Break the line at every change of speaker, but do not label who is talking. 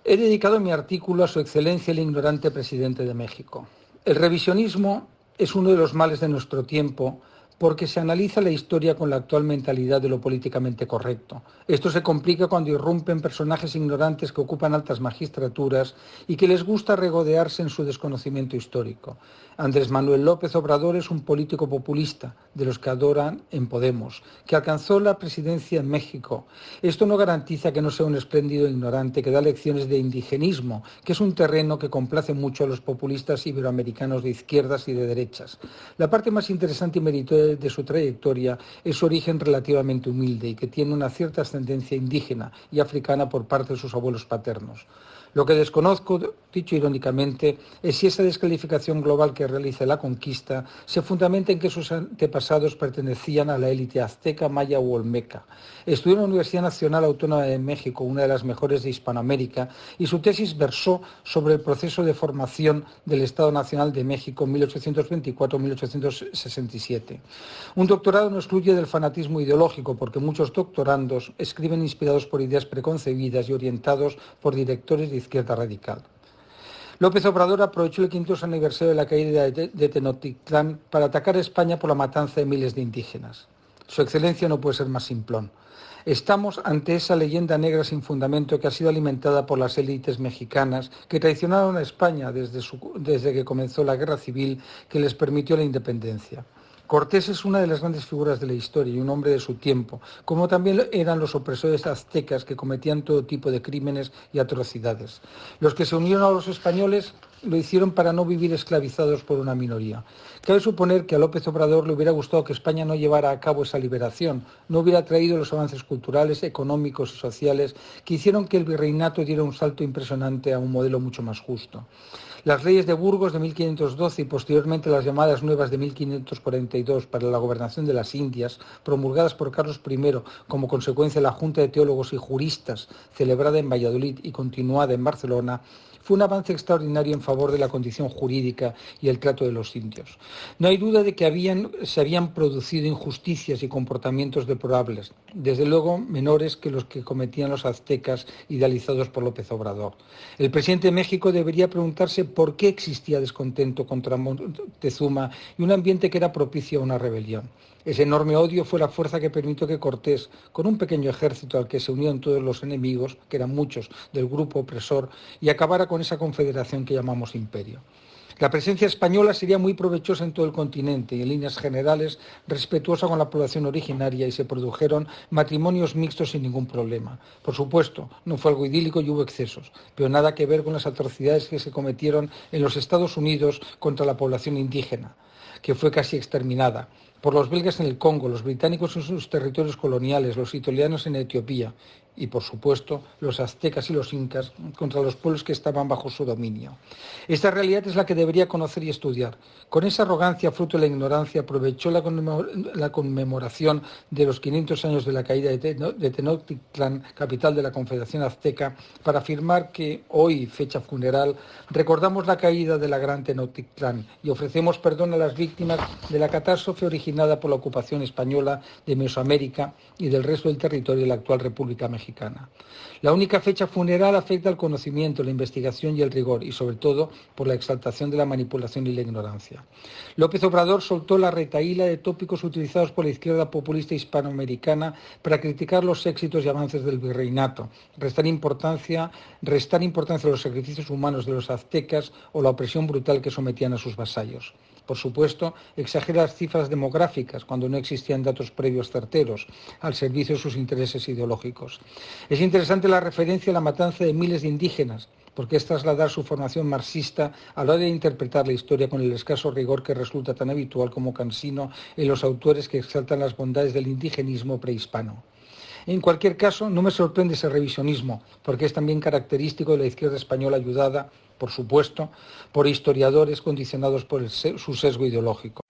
He dedicado mi artículo a Su Excelencia el ignorante presidente de México. El revisionismo es uno de los males de nuestro tiempo porque se analiza la historia con la actual mentalidad de lo políticamente correcto. Esto se complica cuando irrumpen personajes ignorantes que ocupan altas magistraturas y que les gusta regodearse en su desconocimiento histórico. Andrés Manuel López Obrador es un político populista, de los que adoran en Podemos, que alcanzó la presidencia en México. Esto no garantiza que no sea un espléndido ignorante que da lecciones de indigenismo, que es un terreno que complace mucho a los populistas iberoamericanos de izquierdas y de derechas. La parte más interesante y meritoria de su trayectoria es su origen relativamente humilde y que tiene una cierta ascendencia indígena y africana por parte de sus abuelos paternos. Lo que desconozco, dicho irónicamente, es si esa descalificación global que realiza la conquista se fundamenta en que sus antepasados pertenecían a la élite azteca, maya u olmeca. Estudió en la Universidad Nacional Autónoma de México, una de las mejores de Hispanoamérica, y su tesis versó sobre el proceso de formación del Estado Nacional de México 1824-1867. Un doctorado no excluye del fanatismo ideológico, porque muchos doctorandos escriben inspirados por ideas preconcebidas y orientados por directores de izquierda radical. López Obrador aprovechó el 500 aniversario de la caída de Tenochtitlán para atacar a España por la matanza de miles de indígenas. Su excelencia no puede ser más simplón. Estamos ante esa leyenda negra sin fundamento que ha sido alimentada por las élites mexicanas que traicionaron a España desde que comenzó la guerra civil que les permitió la independencia. Cortés es una de las grandes figuras de la historia y un hombre de su tiempo, como también eran los opresores aztecas que cometían todo tipo de crímenes y atrocidades. Los que se unieron a los españoles lo hicieron para no vivir esclavizados por una minoría. Cabe suponer que a López Obrador le hubiera gustado que España no llevara a cabo esa liberación, no hubiera traído los avances culturales, económicos y sociales que hicieron que el virreinato diera un salto impresionante a un modelo mucho más justo. Las leyes de Burgos de 1512 y posteriormente las llamadas nuevas de 1542 para la gobernación de las Indias, promulgadas por Carlos I como consecuencia de la Junta de Teólogos y Juristas celebrada en Valladolid y continuada en Barcelona, fue un avance extraordinario en favor de la condición jurídica y el trato de los indios. No hay duda de que se habían producido injusticias y comportamientos deplorables, desde luego menores que los que cometían los aztecas idealizados por López Obrador. El presidente de México debería preguntarse por qué existía descontento contra Moctezuma y un ambiente que era propicio a una rebelión. Ese enorme odio fue la fuerza que permitió que Cortés, con un pequeño ejército al que se unieron todos los enemigos, que eran muchos, del grupo opresor, y acabara con esa confederación que llamamos imperio. La presencia española sería muy provechosa en todo el continente y en líneas generales respetuosa con la población originaria y se produjeron matrimonios mixtos sin ningún problema. Por supuesto, no fue algo idílico y hubo excesos, pero nada que ver con las atrocidades que se cometieron en los Estados Unidos contra la población indígena, que fue casi exterminada por los belgas en el Congo, los británicos en sus territorios coloniales, los italianos en Etiopía y, por supuesto, los aztecas y los incas contra los pueblos que estaban bajo su dominio. Esta realidad es la que debería conocer y estudiar. Con esa arrogancia, fruto de la ignorancia, aprovechó la conmemoración de los 500 años de la caída de Tenochtitlán, capital de la Confederación Azteca, para afirmar que hoy, fecha funeral, recordamos la caída de la gran Tenochtitlán y ofrecemos perdón a las víctimas de la catástrofe originada por la ocupación española de Mesoamérica y del resto del territorio de la actual República Mexicana. La única fecha funeral afecta al conocimiento, la investigación y el rigor, y sobre todo por la exaltación de la manipulación y la ignorancia. López Obrador soltó la retahíla de tópicos utilizados por la izquierda populista hispanoamericana para criticar los éxitos y avances del virreinato, restar importancia a los sacrificios humanos de los aztecas o la opresión brutal que sometían a sus vasallos. Por supuesto, exagera las cifras demográficas cuando no existían datos previos certeros al servicio de sus intereses ideológicos. Es interesante la referencia a la matanza de miles de indígenas, porque es trasladar su formación marxista a la hora de interpretar la historia con el escaso rigor que resulta tan habitual como cansino en los autores que exaltan las bondades del indigenismo prehispano. En cualquier caso, no me sorprende ese revisionismo, porque es también característico de la izquierda española ayudada, por supuesto, por historiadores condicionados por su sesgo ideológico.